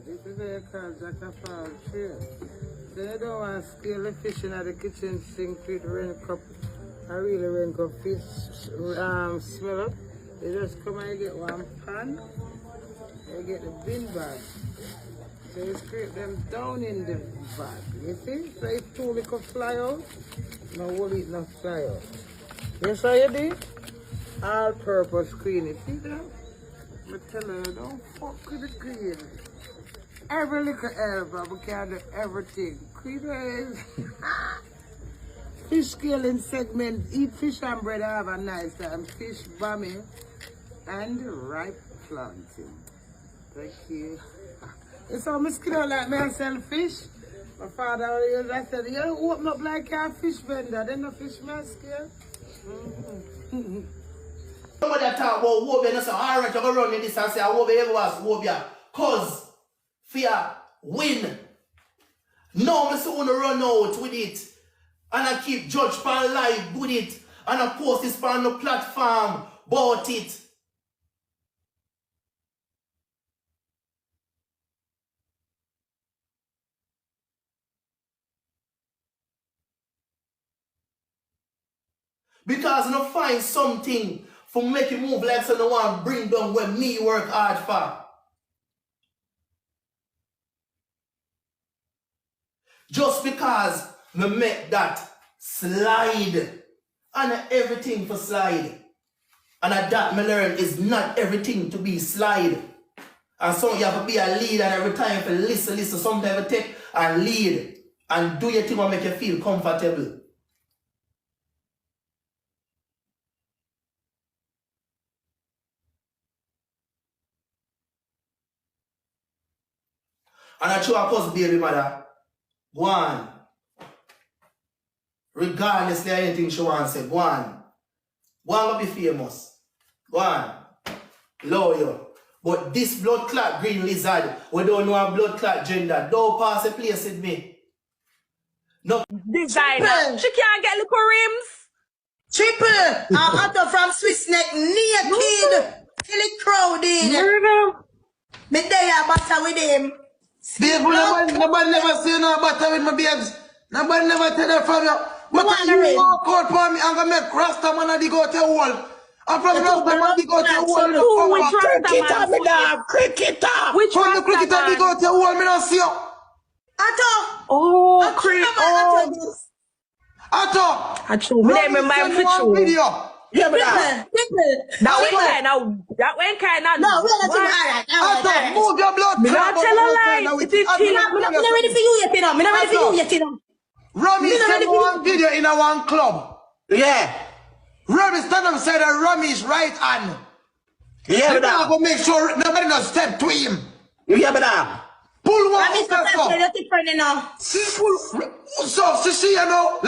This is what you call jack of all trades. So you don't want to scale the fish in the kitchen sink with rain cup. I really rain cup fish smell up. You just come and you get one pan. You get the bin bag. So you scrape them down in the bag. You see? So if two little fly out, no will it not fly out. Yes, how you do? All purpose green. You see that? I tell you, don't fuck with the green. Every little herb, we can do everything. Creepers. Fish scaling segment, eat fish and bread, have a nice time. Fish bombing and ripe planting. Thank you. You saw me skin out like me and sell fish. My father always I said, you open up like a fish vendor, then the fish man scale. Somebody talk about Wobia and say, alright, you're going to run in this and say, Wobia ever was Wobia. Cause fear win. No, I want to run out with it. And I keep judge pan live with it. And I post this on the platform about it. Because I don't find something for make it move like so no one bring down where me work hard for. Just because me make that slide and everything for slide. And that me learn is not everything to be slide. And so you have to be a leader and every time you listen, sometimes you take and lead and do your thing and make you feel comfortable. And I show a cause baby mother. Go on. Regardless of anything she wants to say. Go on. Go on to be famous. Go on. Loyal. But this blood clot green lizard, we don't know a blood clot gender. Don't pass the place with me. No. Designer. She can't get little rims. Triple. I'm out from Swiss neck naked. Really crowded. Me there butter with him. Babe, nobody never say no butter with my babes. Nobody never tell that from you. But you walk out for me, I'm going to make Rasta man dig out your wall. I'm from Rasta man dig out your wall. Which cricketer, me dog, cricketer. Which from the cricketer dig out your wall, me don't see you. Atto. Oh, cricket. Atto. Atto. Me name my video. Yeah, but that went kind of. No, we're not alright. Atto, move your blood. Me not tell a lie. It is I'm not ready for you yet, you know. I'm not ready for you yet, you know. Rami sent one video in a one club. Yeah. Rami stand up and said that Rami is right hand. Yeah, but I'm going to make sure nobody not step to him. Yeah, but that. Pull one Rami up step to different, you know. So, see, you know.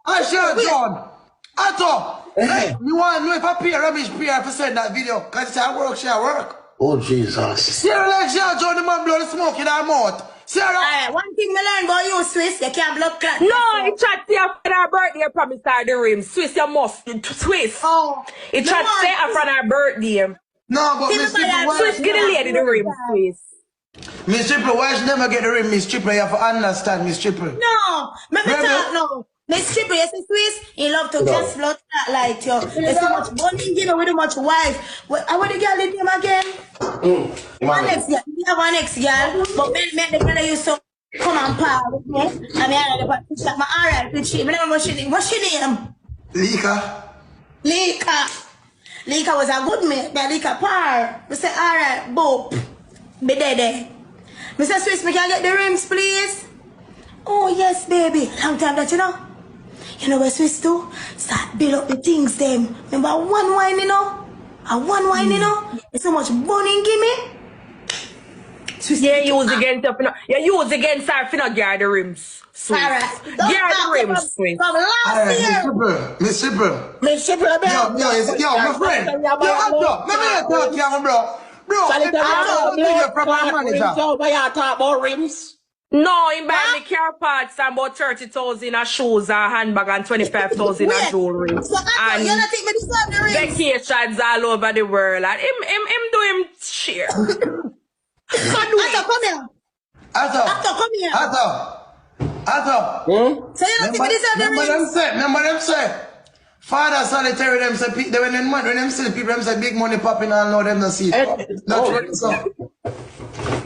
I share John. Atto. Hey, you want to know if I pay Rami's prayer for send that video? Because it's at work, she at work. Oh, Jesus. Sarah, like she had John the man blow the smoke in her mouth. Sarah. Alright, one thing me learn about you, Swiss, you can't blood clot. No, it tried to say after her birthday, promise her the rim. Swiss, you must. Swiss. Oh. It tried to say after her birthday. No, but Miss Triple, Swiss, get the lady the rim, Swiss. Miss Triple, why she never get the rim, Miss Triple? You have to understand, Miss Triple. No, me talk no. Miss Triple, you see Swiss, he love to just blood clot like you. There's so much bonding, give me with too much wife. I want the girl in him again. One ex girl, we have one ex girl, but make the girl used to come and par with me. And me and the push that my alright with she. I never know what's she name? Lika. Lika was a good mate, but Lika par. We say alright, boop. Be there. Mr. Swiss, me can get the rims, please? Oh yes, baby. Long time that you know. You know what Swiss do? Start build up the things them. Remember one wine, you know? And one wine, you know? It's so much burning, give me. Swiss, yeah, use against her. Yeah, use against her for not guard the rims. Swiss. Alright. Guard the rims, Swiss. From last year. Miss Triple. Miss Triple, Yo, my friend. Yo, Atto, let me talk to you, bro. Bro, I'm from my manager. Talk about rims. No, he buy me car parts and about 30,000 of shoes and handbag and 25,000 of jewelry. So and you don't think me deserve the rings? vacations all over the world. And him do him share. Ato, come here. Ato, come here. Ato. So you don't think we deserve the rings? Remember them say. Father solitary them say when them see the people them say big money popping and know them not see it. Not true so.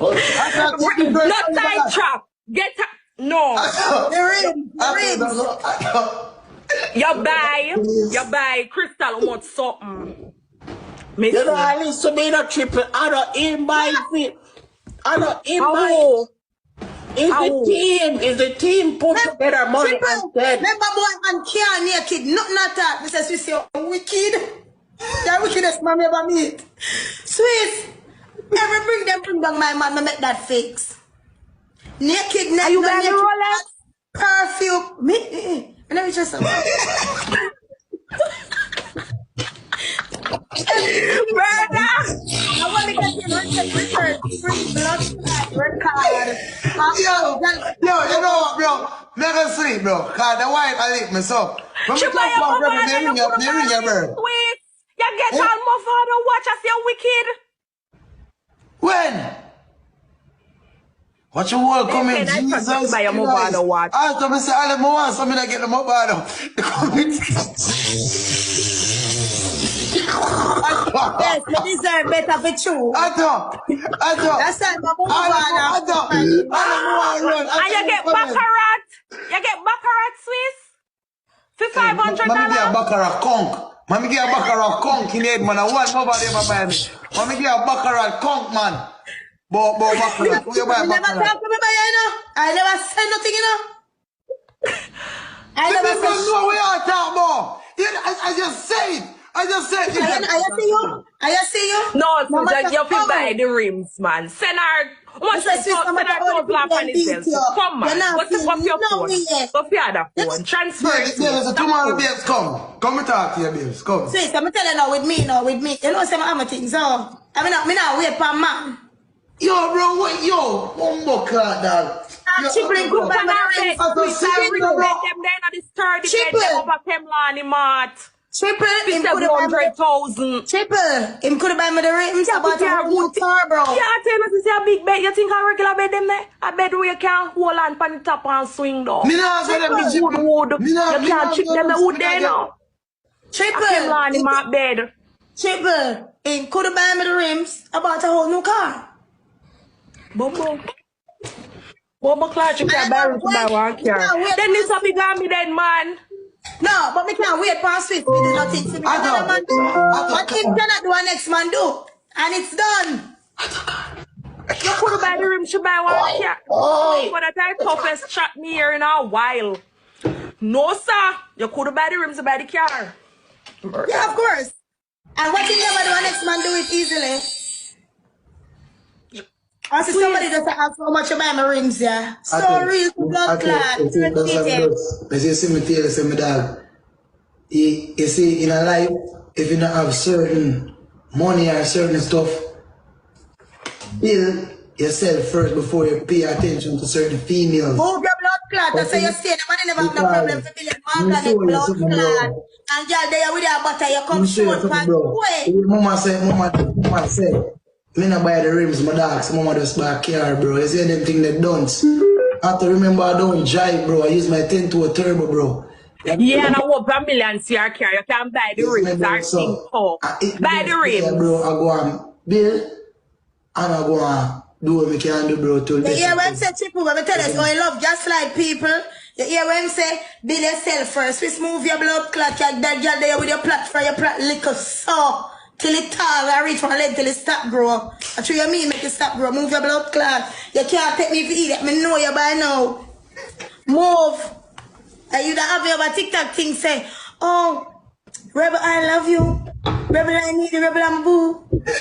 Not side trap. Get up. No. The rings. You buy crystal or what something. You know, I used to be in a triple. I don't invite it. I don't invite. Is the team put together money and said. Remember boy and care naked, not that. Mr. Swiss, you're wicked. You're wickedest man ever meet. Swiss, bring back my man, I make that fix. Naked, are you wearing a Rolex? Perfume. Let me just Brother! I want to get him record. Free blood record. Yo, you know what, bro? Never sleep, bro. Cause the wife I lick me so. When we talk about brother, they ring your bird. Wait, you get all my father watch us, you wicked. When? What you want coming, Jesus? I told me say all of my want something to get the mobile. Yes, you deserve better for you. Ato. That's why my mobile. And you get baccarat. You get baccarat Swiss for $500. Mommy get a baccarat conch. Mommy get a baccarat conch in head, man. I want nobody ever buy me. Mommy get a baccarat conch, man. But baccarat. Who you buy You never baccarat? talk to me, you know. I never said nothing, you know. I never People said. know what you talk about. I just say it. I see you. No, Mama, so you just feel come. buy the rims, man. Send her. Send her those laugh on his bill. Come, man. Go tip up your phone. Go for your other phone. Transfer it. Yeah, tomorrow, babes, come. Come and talk to your babes. Come. Sis, I'm telling you now with me. You know some of my things, so I not wait for man. Yo, bro, what? Yo, one more card, dog. Chipping good by my rings. Triple, him could have buy 700,000. Triple, him could have buy me the rings about a whole car, bro. Yeah, I tell you, see a big bed. You think a regular bed them there? A bed where you can hold on pan the top and swing down. Me not say them wood. You can't chip them the wood there now. Triple, in my bed. Triple, him could have buy me the rims about a whole new car. Bumbo. Bumbo Clark, you can't buy to buy one car. Then this a big army then, man. No, but me can't wait for Swift. Me do nothing to me. What him cannot do, a next man do. And it's done. You could buy the rim to buy one car. But that I toughest chat me here in a while. No, sir. You could buy the rims to buy the car. Yeah, of course. And what him never do, a next man do it easily. I see somebody just ask how much you buy my rings, yeah. So real blood clot. You see me tell you, say my dog. You see, in a life, if you don't have certain money or certain stuff, build yourself first before you pay attention to certain females. Move your blood clot. That's why you say the money never have no problem for billion. Man, get blood clot. And girl, there with your butter, you come short from way. Mama said, me not buy the rims, my dogs. Mama just buy a car, bro. You see them thing they don't. I have to remember I don't drive, bro. I use my 10 to a turbo, bro. Yeah, and I want $1 million to your car. You can buy the rims or thing for. Buy the rims. Yeah, bro, I go on bill and I go on do what we can do, bro. You hear when say triple, when we tell us, oh, you love just like people. You hear when say, build yourself first. Just move your blood clot, that girl there with your plot for your plot liquor, so. Till it tall, I reach my leg till it stop grow. I tell you me make it stop grow. Move your blood clot. You can't take me for idiot. Me know you by now. Move. And you don't have your TikTok thing say, oh, Rebel, I love you. Rebel, I need you. Rebel, I'm boo. Pure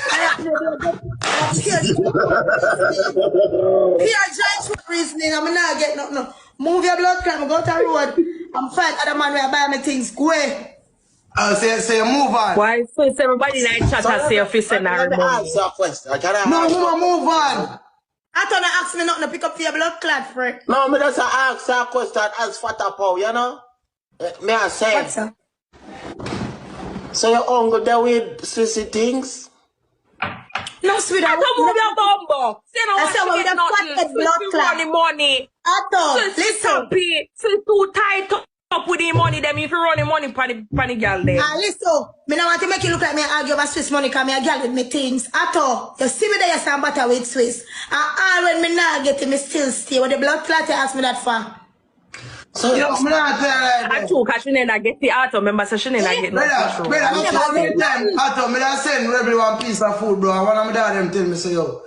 giant reasoning. I'm not getting nothing. No. Move your blood clot. Go to the road. I'm fine. Other man will buy me things. Go away. Say move on. Why? So it's everybody in the chat and say if it's an Let me ask you a question. No, move on. I thought I asked me not to pick up your blood clot for it. No, me just ask a question as fatter pow, you know? Me I say. What's up? So you're hungry there with sissy things? No, sweetheart. I don't move your bumbo. Atto. Say no I want said, to well, get the nothing. fatter blood Since clot. running money. Atto, Since listen. happy. Since too tight up with the money, them if you run the money pan the girl them. Listen. Me not want to make you look like me argue about Swiss money because me a girl with me things. Atto, you see me there, you stand better with Swiss. And all when me not get it, me still stay. What the blood clot you ask me that for? So, Yo, I'm not telling I too, cause she never get the Atto. Remember, so she never get no brother, control. so many times, I told me that send Rebel one piece of food, bro. And one of my dad them tell me, say, yo,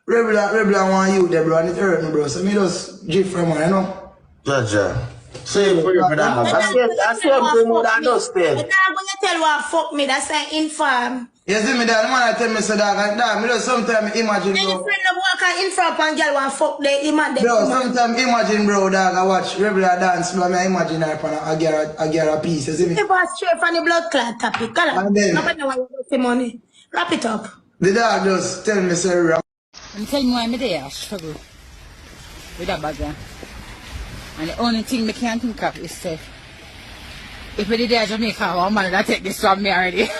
Rebel I want you there, bro. And it hurt me, bro. So me just give from one, you know? Jaja. Same for you, brother. I swear to more than those things. But now I'm going to tell what fuck me. That's an inform. You see me, dad, the man I tell me, say, dog, me just sometimes imagine, Any bro. friend of work and inform and girl want fuck they imagine. Bro, sometimes imagine, bro, dog, I watch Rebel dance, bro. I imagine her upon I get a piece, you see me? They pass straight from the blood clot topic. And then- Nobody know why you get the money. Wrap it up. The dog just tell me, say, I'm telling you why I'm there, I struggle with that bag. And the only thing I can think of is say, if we did there Jamaica, one man that take this from me already.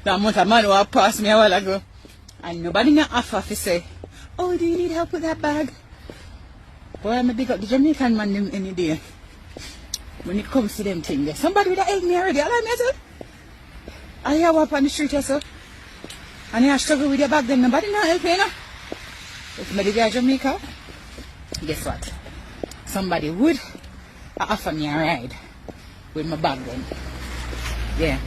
That month a man who passed me a while ago. And nobody not offer to say, oh, do you need help with that bag? Boy, I'm a big up the Jamaican man them any day. When it comes to them things there. Somebody would have helped me already. Allow me to say. I hear up on the street also. And I struggle with your bag then nobody not help you, know. If I did there Jamaica, guess what? Somebody would offer me a ride with my bag then. Yeah.